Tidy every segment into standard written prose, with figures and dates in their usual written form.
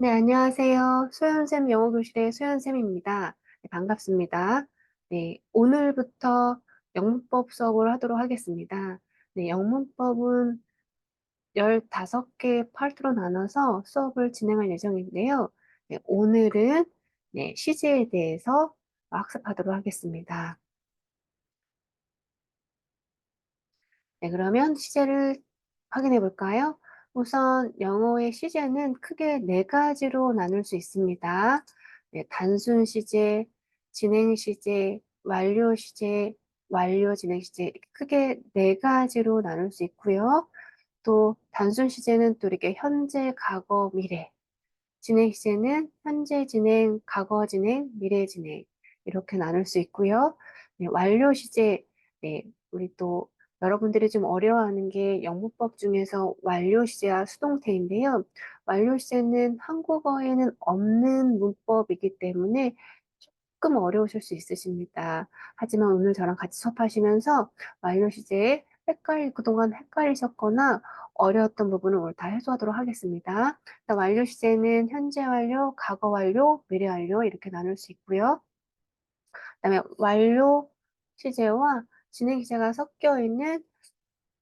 네, 안녕하세요. 소연쌤 영어교실의 소연쌤입니다. 네, 반갑습니다. 네, 오늘부터 영문법 수업을 하도록 하겠습니다. 네, 영문법은 15개 파트로 나눠서 수업을 진행할 예정인데요. 네, 오늘은 시제에 대해서 학습하도록 하겠습니다. 네, 그러면 시제를 확인해 볼까요? 우선 영어의 시제는 크게 네 가지로 나눌 수 있습니다. 네, 단순 시제, 진행 시제, 완료 시제, 완료 진행 시제 이렇게 크게 네 가지로 나눌 수 있고요. 또 단순 시제는 또 이렇게 현재, 과거, 미래, 진행 시제는 현재 진행, 과거 진행, 미래 진행 이렇게 나눌 수 있고요. 네, 완료 시제, 네, 우리 또 여러분들이 좀 어려워하는 게 영문법 중에서 완료 시제와 수동태인데요. 완료 시제는 한국어에는 없는 문법이기 때문에 조금 어려우실 수 있으십니다. 하지만 오늘 저랑 같이 수업하시면서 완료 시제에 그동안 헷갈리셨거나 어려웠던 부분을 오늘 다 해소하도록 하겠습니다. 완료 시제는 현재 완료, 과거 완료, 미래 완료 이렇게 나눌 수 있고요. 그다음에 완료 시제와 진행 시제가 섞여 있는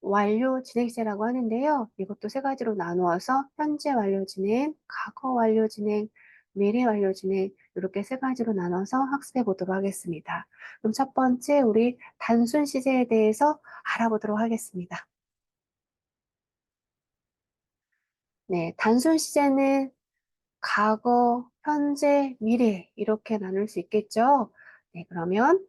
완료 진행 시제라고 하는데요. 이것도 세 가지로 나누어서 현재 완료 진행, 과거 완료 진행, 미래 완료 진행 이렇게 세 가지로 나눠서 학습해 보도록 하겠습니다. 그럼 첫 번째 우리 단순 시제에 대해서 알아보도록 하겠습니다. 네, 단순 시제는 과거, 현재, 미래 이렇게 나눌 수 있겠죠? 네, 그러면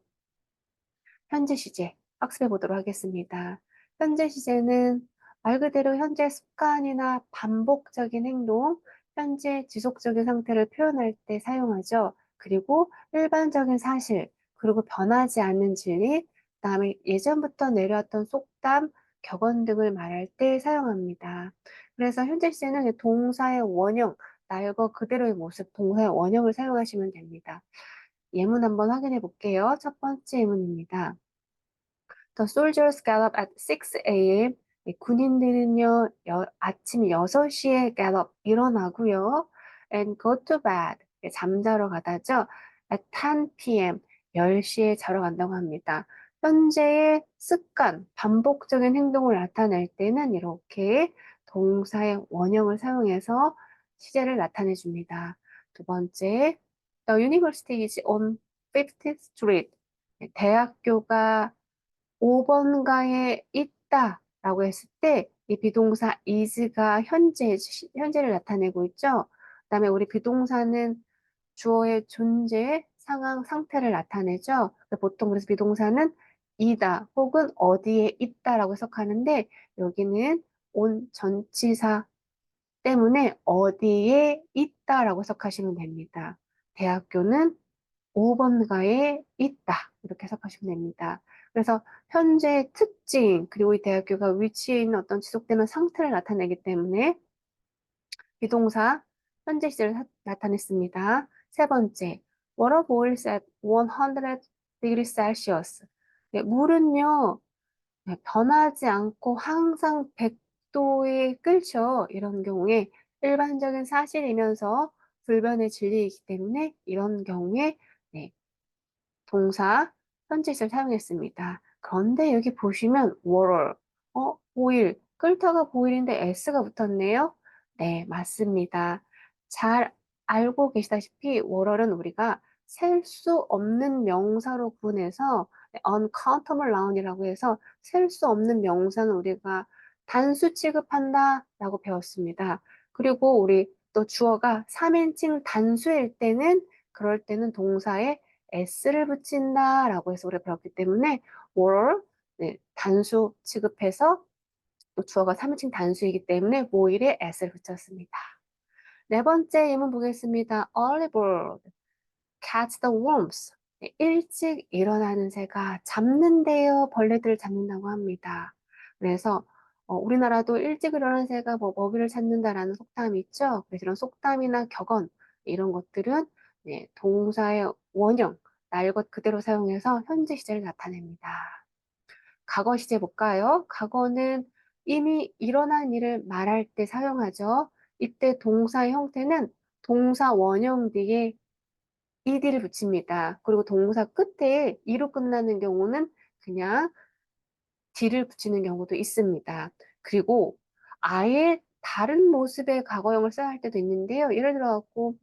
현재 시제 학습해 보도록 하겠습니다. 현재 시제는 말 그대로 현재 습관이나 반복적인 행동, 현재 지속적인 상태를 표현할 때 사용하죠. 그리고 일반적인 사실, 그리고 변하지 않는 진리, 그다음에 예전부터 내려왔던 속담, 격언 등을 말할 때 사용합니다. 그래서 현재 시제는 동사의 원형, 날거 그대로의 모습, 동사의 원형을 사용하시면 됩니다. 예문 한번 확인해 볼게요. 첫 번째 예문입니다. The soldiers gallop at 6 a.m. 군인들은요, 아침 6시에 gallop, 일어나고요. And go to bed, 잠자러 가다죠. At 10 p.m., 10시에 자러 간다고 합니다. 현재의 습관, 반복적인 행동을 나타낼 때는 이렇게 동사의 원형을 사용해서 시제를 나타내 줍니다. 두 번째, The university is on 50th Street. 대학교가 5번가에 있다라고 했을 때 이 비동사 is가 현재를 나타내고 있죠. 그다음에 우리 비동사는 주어의 존재, 상황, 상태를 나타내죠. 보통 그래서 비동사는 이다 혹은 어디에 있다라고 해석하는데 여기는 온 전치사 때문에 어디에 있다라고 해석하시면 됩니다. 대학교는 5번가에 있다. 이렇게 해석하시면 됩니다. 그래서 현재의 특징, 그리고 이 대학교가 위치해 있는 어떤 지속되는 상태를 나타내기 때문에 비동사 현재 시제를 나타냈습니다. 세 번째, water boils at 100 degrees Celsius. 네, 물은요, 변하지 않고 항상 100도에 끓죠. 이런 경우에 일반적인 사실이면서 불변의 진리이기 때문에 이런 경우에 네, 동사 현재시를 사용했습니다. 그런데 여기 보시면 water, boil, 끓다가 boil인데 s가 붙었네요. 네, 맞습니다. 잘 알고 계시다시피 water는 우리가 셀 수 없는 명사로 구분해서 uncountable noun이라고 해서 셀 수 없는 명사는 우리가 단수 취급한다라고 배웠습니다. 그리고 우리 또 주어가 3인칭 단수일 때는 그럴 때는 동사에 s를 붙인다라고 해서 우리가 배웠기 때문에 were 네, 단수 취급해서 또 주어가 3인칭 단수이기 때문에 모일에 s를 붙였습니다. 네 번째 예문 보겠습니다. Early bird catch the worms. 네, 일찍 일어나는 새가 잡는데요. 벌레들을 잡는다고 합니다. 그래서 우리나라도 일찍 일어나는 새가 뭐 먹이를 찾는다라는 속담이 있죠. 그래서 이런 속담이나 격언 이런 것들은 네, 동사의 원형, 날 것 그대로 사용해서 현재 시제를 나타냅니다. 과거 시제 볼까요? 과거는 이미 일어난 일을 말할 때 사용하죠. 이때 동사의 형태는 동사 원형 뒤에 ed를 붙입니다. 그리고 동사 끝에 e로 끝나는 경우는 그냥 d를 붙이는 경우도 있습니다. 그리고 아예 다른 모습의 과거형을 써야 할 때도 있는데요. 예를 들어갖고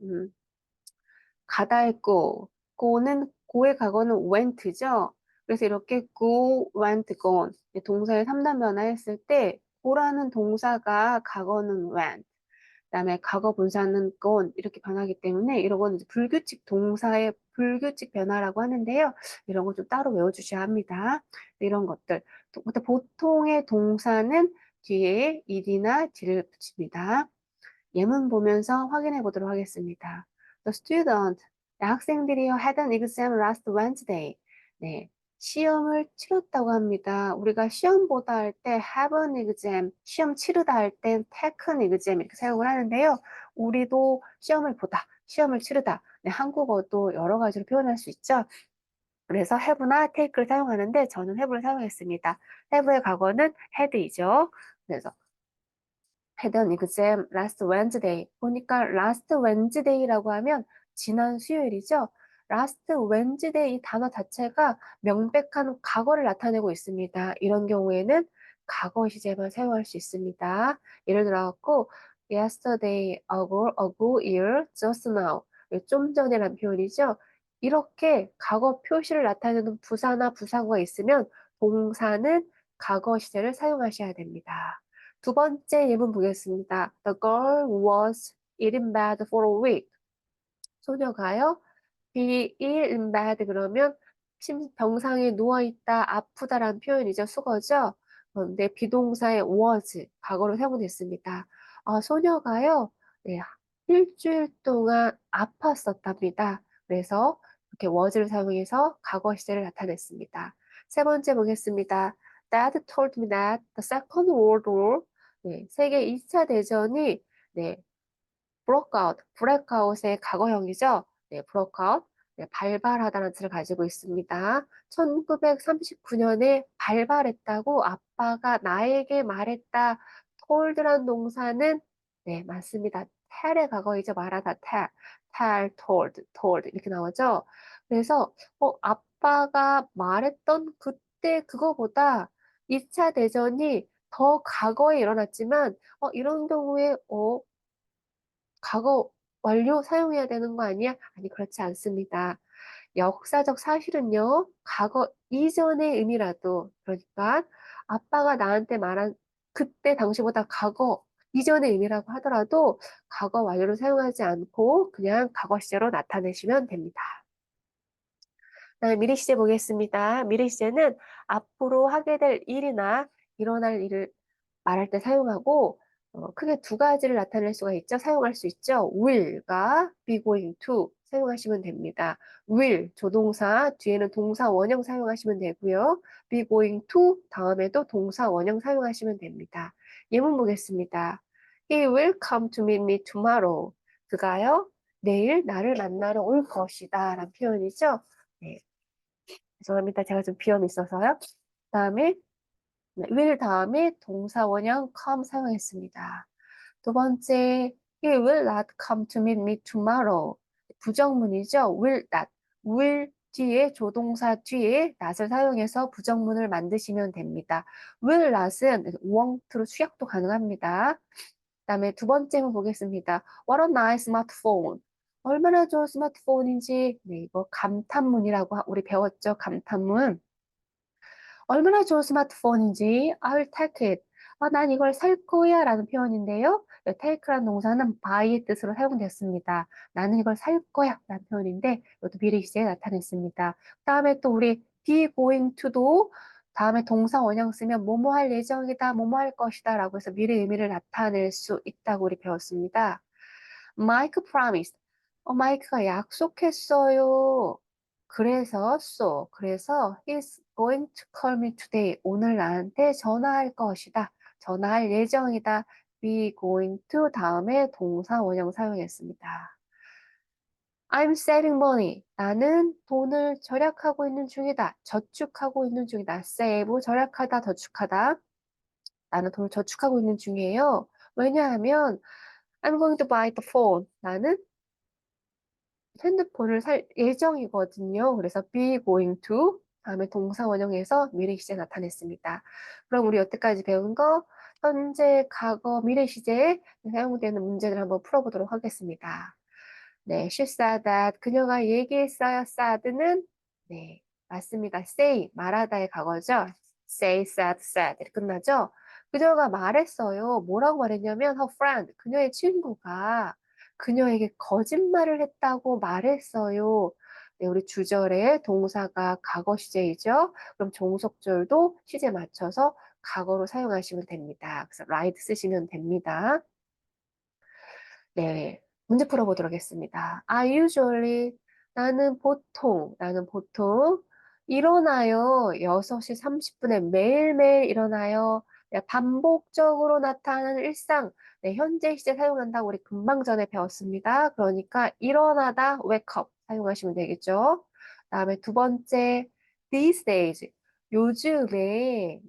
가다의 go, go는 go의 과거는 went죠. 그래서 이렇게 go, went, gone 동사의 3단 변화했을 때 go라는 동사가 과거는 went, 그다음에 과거 분사는 gone 이렇게 변하기 때문에 이런 건 이제 불규칙 동사의 불규칙 변화라고 하는데요. 이런 거 좀 따로 외워주셔야 합니다. 이런 것들. 근데 보통의 동사는 뒤에 ed나 d를 붙입니다. 예문 보면서 확인해 보도록 하겠습니다. The student, 네, 학생들이요, had an exam last Wednesday. 네, 시험을 치렀다고 합니다. 우리가 시험 보다 할 때 have an exam, 시험 치르다 할 때 take an exam 이렇게 사용을 하는데요. 우리도 시험을 보다, 시험을 치르다. 네, 한국어도 여러 가지로 표현할 수 있죠. 그래서 have나 take를 사용하는데 저는 have를 사용했습니다. have의 과거는 had이죠. 그래서 had an exam last Wednesday. 보니까 last Wednesday라고 하면 지난 수요일이죠. last Wednesday 이 단어 자체가 명백한 과거를 나타내고 있습니다. 이런 경우에는 과거 시제만 사용할 수 있습니다. 예를 들어갖고 yesterday, ago year, just now. 좀 전이란 표현이죠. 이렇게 과거 표시를 나타내는 부사나 부사구가 있으면 동사는 과거 시제를 사용하셔야 됩니다. 두 번째 예문 보겠습니다. The girl was in bed for a week. 소녀가요, be ill in bed 그러면 병상에 누워있다, 아프다라는 표현이죠. 수거죠. 그런데 비동사의 was, 과거로 사용됐습니다. 소녀가요, 네, 일주일 동안 아팠었답니다. 그래서 이렇게 was를 사용해서 과거 시제를 나타냈습니다. 세 번째 보겠습니다. Dad told me that the Second World War, 네, 세계 2차 대전이 네, breakout, breakout의 과거형이죠. 네, breakout, 네, 발발하다는 뜻을 가지고 있습니다. 1939년에 발발했다고 아빠가 나에게 말했다. told란 동사는 네, 맞습니다. tell의 과거이죠. 말하다, tell, told 이렇게 나오죠. 그래서 아빠가 말했던 그때 그거보다 2차 대전이 더 과거에 일어났지만 이런 경우에 과거 완료 사용해야 되는 거 아니야? 아니, 그렇지 않습니다. 역사적 사실은요, 과거 이전의 의미라도, 그러니까 아빠가 나한테 말한 그때 당시보다 과거 이전의 의미라고 하더라도 과거 완료를 사용하지 않고 그냥 과거 시제로 나타내시면 됩니다. 다음에 미래 시제 보겠습니다. 미래 시제는 앞으로 하게 될 일이나 일어날 일을 말할 때 사용하고 크게 두 가지를 나타낼 수가 있죠. 사용할 수 있죠. will과 be going to 사용하시면 됩니다. will 조동사 뒤에는 동사 원형 사용하시면 되고요. be going to 다음에도 동사 원형 사용하시면 됩니다. 예문 보겠습니다. He will come to meet me tomorrow. 그가요, 내일 나를 만나러 올 것이다 라는 표현이죠. 네, 죄송합니다. 제가 좀 비염이 있어서요. 다음에 네, will 다음에 동사 원형 come 사용했습니다. 두 번째, he will not come to meet me tomorrow. 부정문이죠. will not. will 뒤에 조동사 뒤에 not을 사용해서 부정문을 만드시면 됩니다. will not은 won't로 축약도 가능합니다. 그다음에 두 번째 문 보겠습니다. What a nice smartphone. 얼마나 좋은 스마트폰인지 네, 이거 감탄문이라고 우리 배웠죠. 감탄문. 얼마나 좋은 스마트폰인지 I'll take it. 난 이걸 살 거야 라는 표현인데요. take라는 동사는 buy의 뜻으로 사용되었습니다. 나는 이걸 살 거야 라는 표현인데 이것도 미래 시제에 나타냈습니다. 다음에 또 우리 be going to도 다음에 동사 원형 쓰면 뭐뭐 할 예정이다, 뭐뭐 할 것이다 라고 해서 미래 의미를 나타낼 수 있다고 우리 배웠습니다. Mike promised. 마이크가 약속했어요. 그래서 he's going to call me today. 오늘 나한테 전화할 것이다. 전화할 예정이다. be going to 다음에 동사 원형 사용했습니다. I'm saving money. 나는 돈을 절약하고 있는 중이다. 저축하고 있는 중이다. save, 절약하다, 저축하다. 나는 돈을 저축하고 있는 중이에요. 왜냐하면 I'm going to buy the phone. 나는 핸드폰을 살 예정이거든요. 그래서 be going to 다음에 동사 원형에서 미래 시제 나타냈습니다. 그럼 우리 여태까지 배운 거 현재, 과거, 미래 시제에 사용되는 문제를 한번 풀어보도록 하겠습니다. 네, she said that 그녀가 얘기했어요. said는 네, 맞습니다. say 말하다의 과거죠. say, said 이렇게 끝나죠. 그녀가 말했어요. 뭐라고 말했냐면 her friend 그녀의 친구가 그녀에게 거짓말을 했다고 말했어요. 네, 우리 주절에 동사가 과거 시제이죠. 그럼 종속절도 시제 맞춰서 과거로 사용하시면 됩니다. 그래서 right 쓰시면 됩니다. 네, 문제 풀어보도록 하겠습니다. 나는 보통 일어나요. 6시 30분에 매일매일 일어나요. 네, 반복적으로 나타나는 일상. 네, 현재 시제 사용한다고 우리 금방 전에 배웠습니다. 그러니까 일어나다, wake up 사용하시면 되겠죠. 다음에 두 번째, these days. 요즘에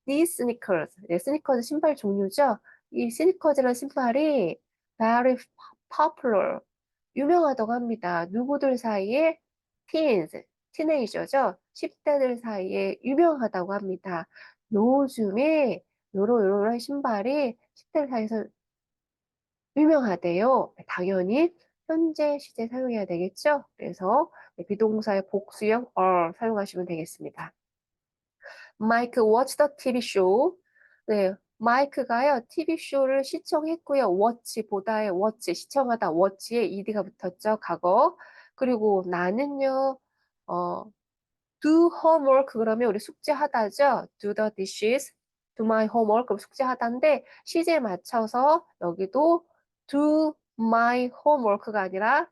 these sneakers. 네, 스니커즈 신발 종류죠. 이 스니커즈라는 신발이 very popular, 유명하다고 합니다. 누구들 사이에? teens, 티네이저죠. 10대들 사이에 유명하다고 합니다. 요즘에 요런 신발이 10대들 사이에서 유명하대요. 당연히 현재 시제 사용해야 되겠죠. 그래서 비동사의 복수형 are 사용하시면 되겠습니다. 마이크 watch the TV show. 네, 마이크가요, TV쇼를 시청했고요. watch, 보다의 watch, 시청하다, watch에 ed가 붙었죠, 과거. 그리고 나는요, 어, do homework 그러면 우리 숙제하다죠. do the dishes, do my homework 그럼 숙제하다인데 시제 맞춰서 여기도 do my homework가 아니라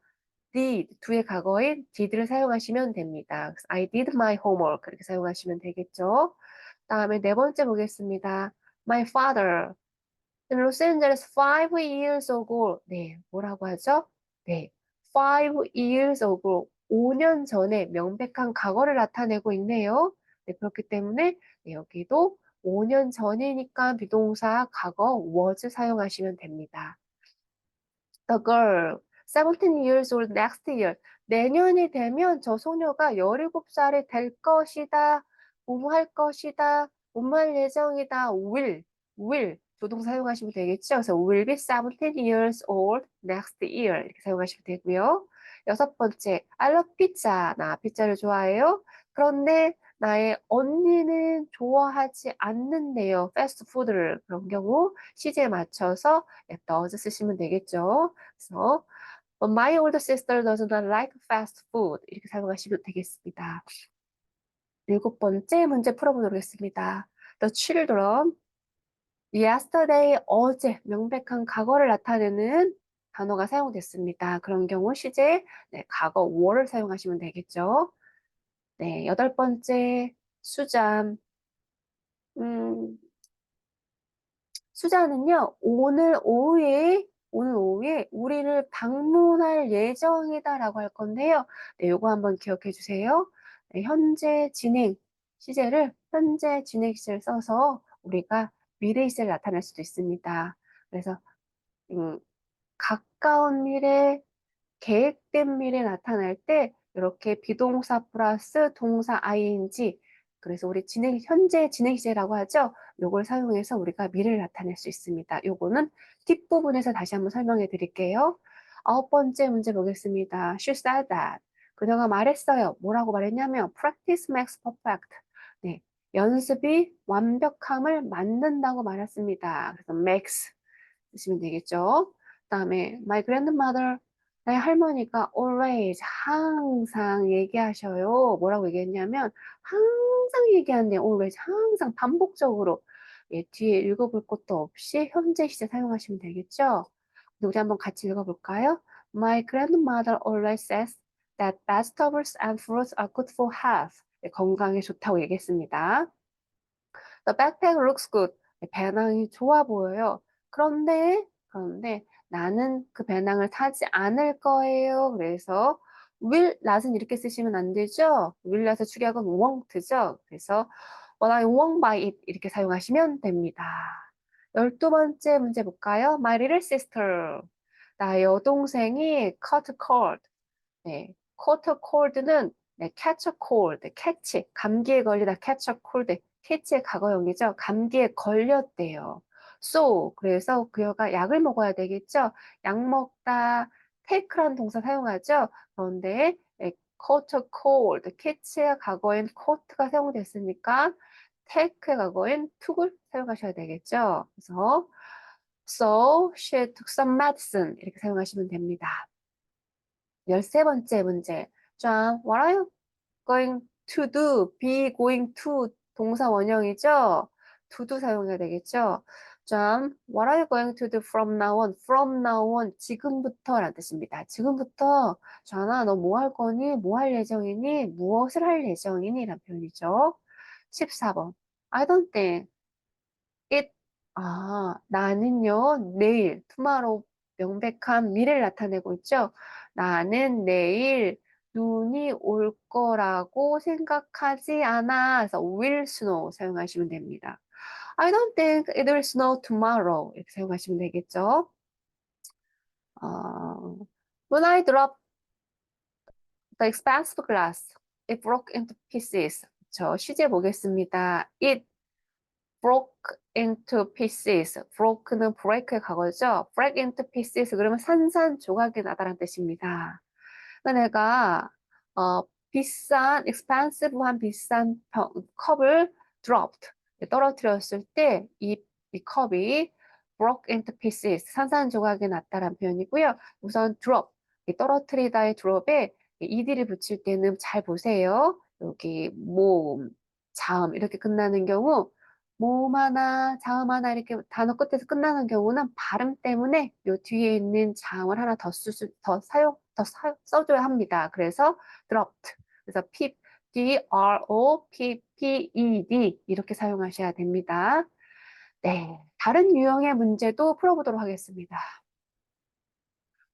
did, do의 과거인 did를 사용하시면 됩니다. 그래서 I did my homework 그렇게 사용하시면 되겠죠. 다음에 네 번째 보겠습니다. My father. 로스앤젤레스 5 years ago. 네, 뭐라고 하죠? 네, 5 years ago. 5년 전에 명백한 과거를 나타내고 있네요. 네, 그렇기 때문에 네, 여기도 5년 전이니까 비동사 과거 was 사용하시면 됩니다. The girl, 17 years old next year. 내년이 되면 저 소녀가 17살이 될 것이다. 뭐할 것이다. 뭐할 예정이다. will. 조동사 사용하시면 되겠죠. 그래서 will be 17 years old next year. 이렇게 사용하시면 되고요. 여섯 번째, I love pizza. 나 피자를 좋아해요. 그런데 나의 언니는 좋아하지 않는데요. 패스트푸드를. 그런 경우 시제에 맞춰서 does 쓰시면 되겠죠. 그래서 my older sister does not like fast food 이렇게 사용하시면 되겠습니다. 일곱 번째 문제 풀어보도록 하겠습니다. The children yesterday 어제 명백한 과거를 나타내는 단어가 사용됐습니다. 그런 경우 시제 네, 과거 were를 사용하시면 되겠죠. 네, 여덟 번째 수잔 음, 수자는요, 오늘 오후에 우리를 방문할 예정이다라고 할 건데요. 네, 요거 한번 기억해 주세요. 네, 현재 진행 시제를 현재 진행 시제를 써서 우리가 미래 시제를 나타낼 수도 있습니다. 그래서 음, 가까운 미래, 계획된 미래 나타날 때 이렇게 비동사 플러스 동사 ing 그래서 우리 현재 진행 시제라고 하죠. 요걸 사용해서 우리가 미래를 나타낼 수 있습니다. 요거는 뒷부분에서 다시 한번 설명해 드릴게요. 아홉 번째 문제 보겠습니다. She said that. 그녀가 말했어요. 뭐라고 말했냐면 practice makes perfect. 네, 연습이 완벽함을 만든다고 말했습니다. 그래서 makes 쓰시면 되겠죠. 그다음에 my grandmother 나의 할머니가 always 항상 얘기하셔요. 뭐라고 얘기했냐면 항상 얘기하는데 always 항상 반복적으로 예, 뒤에 읽어볼 것도 없이 현재 시제 사용하시면 되겠죠. 우리 한번 같이 읽어볼까요? My grandmother always says that vegetables and fruits are good for health. 네, 건강에 좋다고 얘기했습니다. The backpack looks good. 배낭이 좋아 보여요. 그런데 나는 그 배낭을 타지 않을 거예요. 그래서 will not은 이렇게 쓰시면 안 되죠. will not의 축약은 won't죠. 그래서 But I won't buy it 이렇게 사용하시면 됩니다. 12번째 문제 볼까요? My little sister. 나 여동생이 caught a cold. 네, caught a cold는 네, catch a cold, catch, 감기에 걸리다 catch a cold, catch의 과거형이죠. 감기에 걸렸대요. So, 그래서 그녀가 약을 먹어야 되겠죠. 약 먹다, take라는 동사 사용하죠. 그런데 네, caught a cold, catch의 과거엔 caught가 사용됐으니까 take의 과거엔 took을 사용하셔야 되겠죠. 그래서 So she took some medicine 이렇게 사용하시면 됩니다. 13번째 문제. John, what are you going to do? be going to 동사 원형이죠? to do 사용해야 되겠죠? John, what are you going to do from now on? from now on, 지금부터 라는 뜻입니다. 지금부터, John아, 너 뭐 할 거니? 뭐 할 예정이니? 무엇을 할 예정이니? 라는 표현이죠. 14번. I don't think it, 나는요, 내일, tomorrow, 명백한 미래를 나타내고 있죠. 나는 내일 눈이 올 거라고 생각하지 않아. 그래서 will snow 사용하시면 됩니다. I don't think it will snow tomorrow. 이렇게 사용하시면 되겠죠. 어, when I dropped the expensive glass, it broke into pieces. 저 시제 보겠습니다. It broke into pieces. broke는 break의 과거죠. break into pieces. 그러면 산산조각이 나다라는 뜻입니다. 그러니까 내가 비싼, expensive한 비싼 컵을 dropped. 떨어뜨렸을 때 이 컵이 broke into pieces. 산산조각이 났다라는 표현이고요. 우선 drop. 이 떨어뜨리다의 drop에 ed를 붙일 때는 잘 보세요. 여기 몸, 자음 이렇게 끝나는 경우 모음 하나, 자음 하나 이렇게 단어 끝에서 끝나는 경우는 발음 때문에 요 뒤에 있는 자음을 하나 써줘야 합니다. 그래서 dropped. 그래서 D-R-O-P-P-E-D 이렇게 사용하셔야 됩니다. 네, 다른 유형의 문제도 풀어보도록 하겠습니다.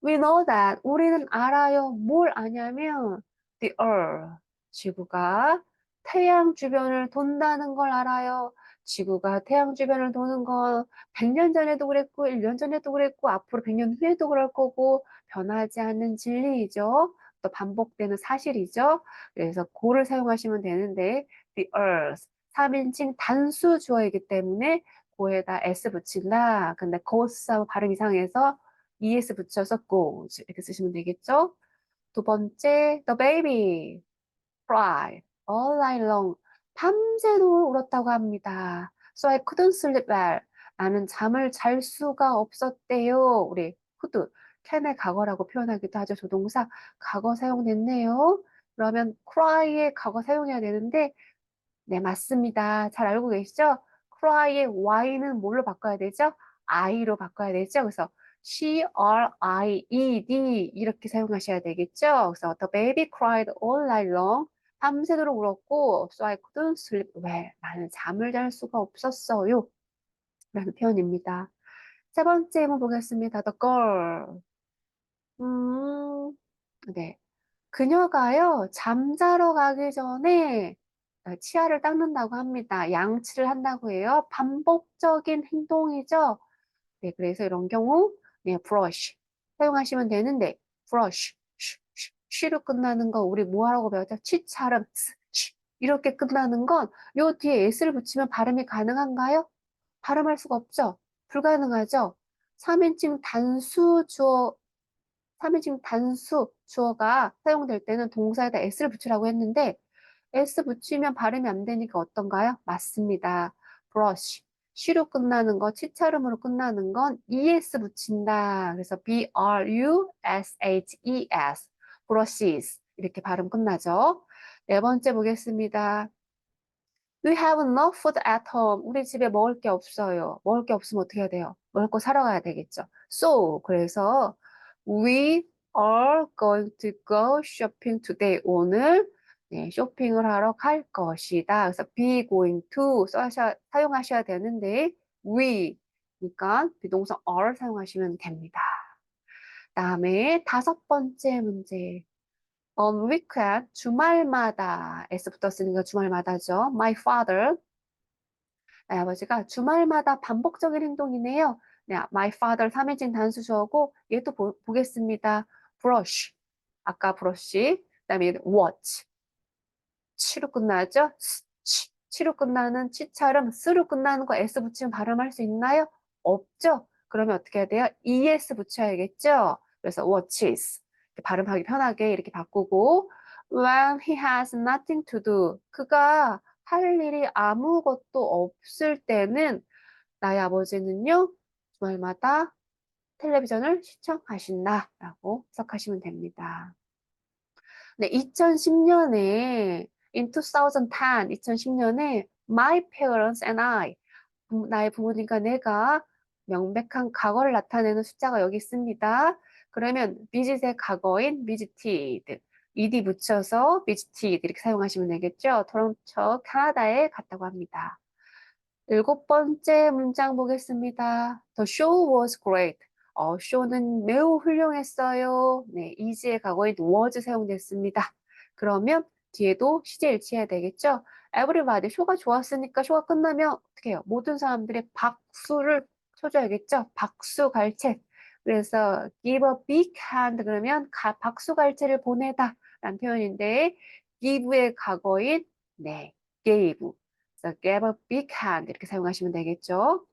We know that. 우리는 알아요. 뭘 아냐면 the earth. 지구가 태양 주변을 돈다는 걸 알아요. 지구가 태양 주변을 도는 건 100년 전에도 그랬고 1년 전에도 그랬고 앞으로 100년 후에도 그럴 거고 변하지 않는 진리이죠. 또 반복되는 사실이죠. 그래서 고를 사용하시면 되는데 the earth 3인칭 단수 주어이기 때문에 고에다 s 붙인다. 근데 goes하고 발음 이상해서 es 붙여서 goes 이렇게 쓰시면 되겠죠? 두 번째, the baby cried all night long. 밤새도록 울었다고 합니다. So I couldn't sleep well. 나는 잠을 잘 수가 없었대요. 우리 could, can의 과거라고 표현하기도 하죠. 조동사 과거 사용됐네요. 그러면 cry의 과거 사용해야 되는데 네, 맞습니다. 잘 알고 계시죠? cry의 y는 뭘로 바꿔야 되죠? i로 바꿔야 되죠? 그래서 cried 이렇게 사용하셔야 되겠죠? 그래서 the baby cried all night long. 밤새도록 울었고 so I couldn't sleep well. 나는 잠을 잘 수가 없었어요. 라는 표현입니다. 세 번째 한번 보겠습니다. the girl. 음, 네. 그녀가요, 잠자러 가기 전에 치아를 닦는다고 합니다. 양치를 한다고 해요. 반복적인 행동이죠. 네, 그래서 이런 경우, 네, brush 사용하시면 되는데, brush, 쉬로 끝나는 거 우리 뭐 하라고 배웠죠? 치차름, 이렇게 끝나는 건 요 뒤에 s를 붙이면 발음이 가능한가요? 발음할 수가 없죠. 불가능하죠. 3인칭 단수 주어 3인칭 단수 주어가 사용될 때는 동사에다 s를 붙이라고 했는데 s 붙이면 발음이 안 되니까 어떤가요? 맞습니다. brush. 쉬로 끝나는 거, 치차름으로 끝나는 건 es 붙인다. 그래서 brushes, brushes. 이렇게 발음 끝나죠. 네 번째 보겠습니다. We have no food at home. 우리 집에 먹을 게 없어요. 먹을 게 없으면 어떻게 해야 돼요? 먹을 거 사러 가야 되겠죠. So, 그래서 we are going to go shopping today. 오늘 네, 쇼핑을 하러 갈 것이다. 그래서 be going to 사용하셔야 되는데 we 그러니까 비동사 are 사용하시면 됩니다. 다음에 다섯 번째 문제. On weekend, 주말마다 s 붙었으니까 주말마다죠. My father 아버지가 주말마다 반복적인 행동이네요. 네, my father 3인칭 단수주어고 얘도 보겠습니다. brush. 아까 brush. 그다음에 watch. 치로 끝나죠? 치로 끝나는 치처럼 스로 끝나는 거 s 붙이면 발음할 수 있나요? 없죠? 그러면 어떻게 해야 돼요? es 붙여야겠죠? 그래서 watches. 발음하기 편하게 이렇게 바꾸고 when he has nothing to do. 그가 할 일이 아무것도 없을 때는 나의 아버지는요, 주말마다 텔레비전을 시청하신다 라고 해석하시면 됩니다. 네, 2010년에 in 2010, 2010년에 My parents and I, 나의 부모님과 내가 명백한 과거를 나타내는 숫자가 여기 있습니다. 그러면 visit의 과거인 visited, ed 붙여서 visited 이렇게 사용하시면 되겠죠. 토론토 캐나다에 갔다고 합니다. 7번째 문장 보겠습니다. The show was great. 쇼는 매우 훌륭했어요. 네, is의 과거인 was 사용됐습니다. 그러면 뒤에도 시제 일치해야 되겠죠? Everybody, 쇼가 좋았으니까 쇼가 끝나면 어떻게 해요? 모든 사람들이 박수를 쳐줘야겠죠? 박수 갈채. 그래서 give a big hand 그러면 박수 갈채를 보내다 라는 표현인데 give의 과거인 네, gave. 그래서 gave a big hand 이렇게 사용하시면 되겠죠.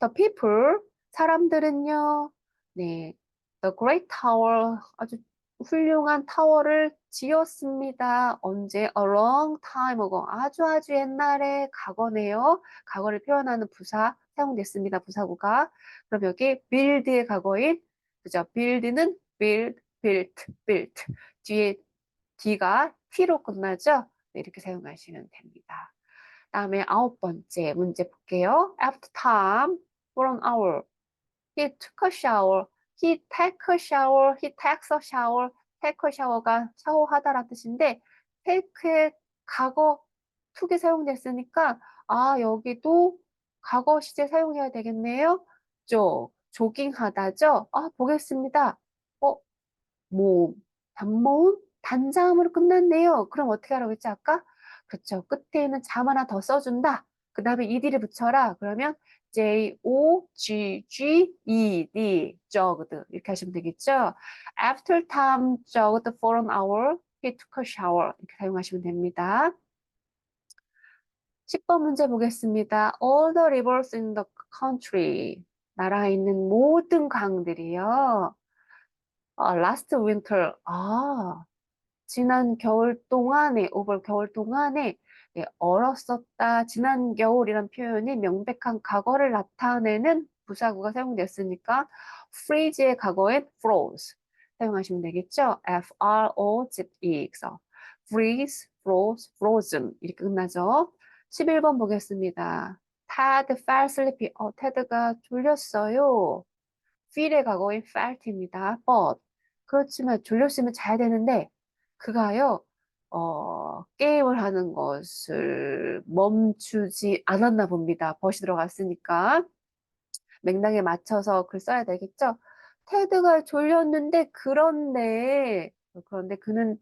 The people, 사람들은요, 네, the great tower, 아주 훌륭한 타워를 지었습니다. 언제? A long time ago. 아주 옛날에 과거네요. 과거를 표현하는 부사 사용됐습니다. 부사구가. 그럼 여기 build의 과거인, 그죠? build는 build, built. 뒤에 D가 T로 끝나죠? 네, 이렇게 사용하시면 됩니다. 다음에 9번째 문제 볼게요. After time for an hour, he took a shower. He take a shower. He takes a shower. take a shower가 샤워하다라는 뜻인데 take의 과거 took이 사용됐으니까 여기도 과거 시제 사용해야 되겠네요. 조깅하다죠? 보겠습니다. 모음, 단모음, 단자음으로 끝났네요. 그럼 어떻게 하라고 했지 아까? 그렇죠. 끝에 있는 잠 하나 더 써준다. 그 다음에 ed를 붙여라. 그러면 jogged, jogged 이렇게 하시면 되겠죠. After Tom jogged for an hour, he took a shower 이렇게 사용하시면 됩니다. 10번 문제 보겠습니다. All the rivers in the country. 나라에 있는 모든 강들이요. last winter. 지난 겨울 동안에, over 겨울 동안에 네, 얼었었다. 지난 겨울이란 표현이 명백한 과거를 나타내는 부사구가 사용됐으니까 freeze의 과거엔 froze 사용하시면 되겠죠. F-R-O-Z-E 그래서 freeze, froze, frozen 이렇게 끝나죠. 11번 보겠습니다. Ted fell sleepy. 테드가 졸렸어요. feel의 과거인 felt입니다. but 그렇지만 졸렸으면 자야 되는데 그가요 게임을 하는 것을 멈추지 않았나 봅니다. 벗이 들어갔으니까 맥락에 맞춰서 글 써야 되겠죠. 테드가 졸렸는데 그런데 그는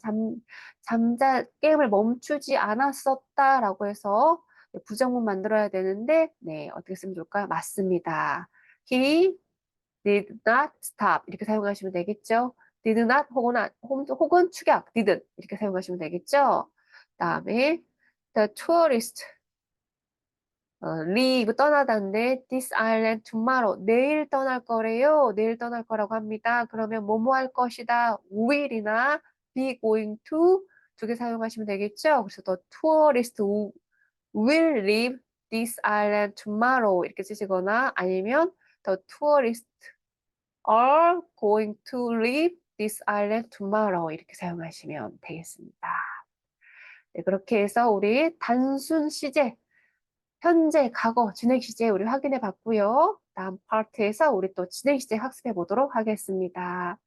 게임을 멈추지 않았었다라고 해서 부정문 만들어야 되는데 네 어떻게 쓰면 좋을까요? 맞습니다. He did not stop 이렇게 사용하시면 되겠죠. did not 혹은 축약 didn't 이렇게 사용하시면 되겠죠. 다음에 the tourist leave 떠나다인데 this island tomorrow 내일 떠날 거래요. 내일 떠날 거라고 합니다. 그러면 뭐뭐 할 것이다 will이나 be going to 두 개 사용하시면 되겠죠. 그래서 the tourist will leave this island tomorrow 이렇게 쓰시거나 아니면 the tourist are going to leave this island tomorrow 이렇게 사용하시면 되겠습니다. 네, 그렇게 해서 우리 단순 시제, 현재, 과거, 진행 시제 우리 확인해 봤고요. 다음 파트에서 우리 또 진행 시제 학습해 보도록 하겠습니다.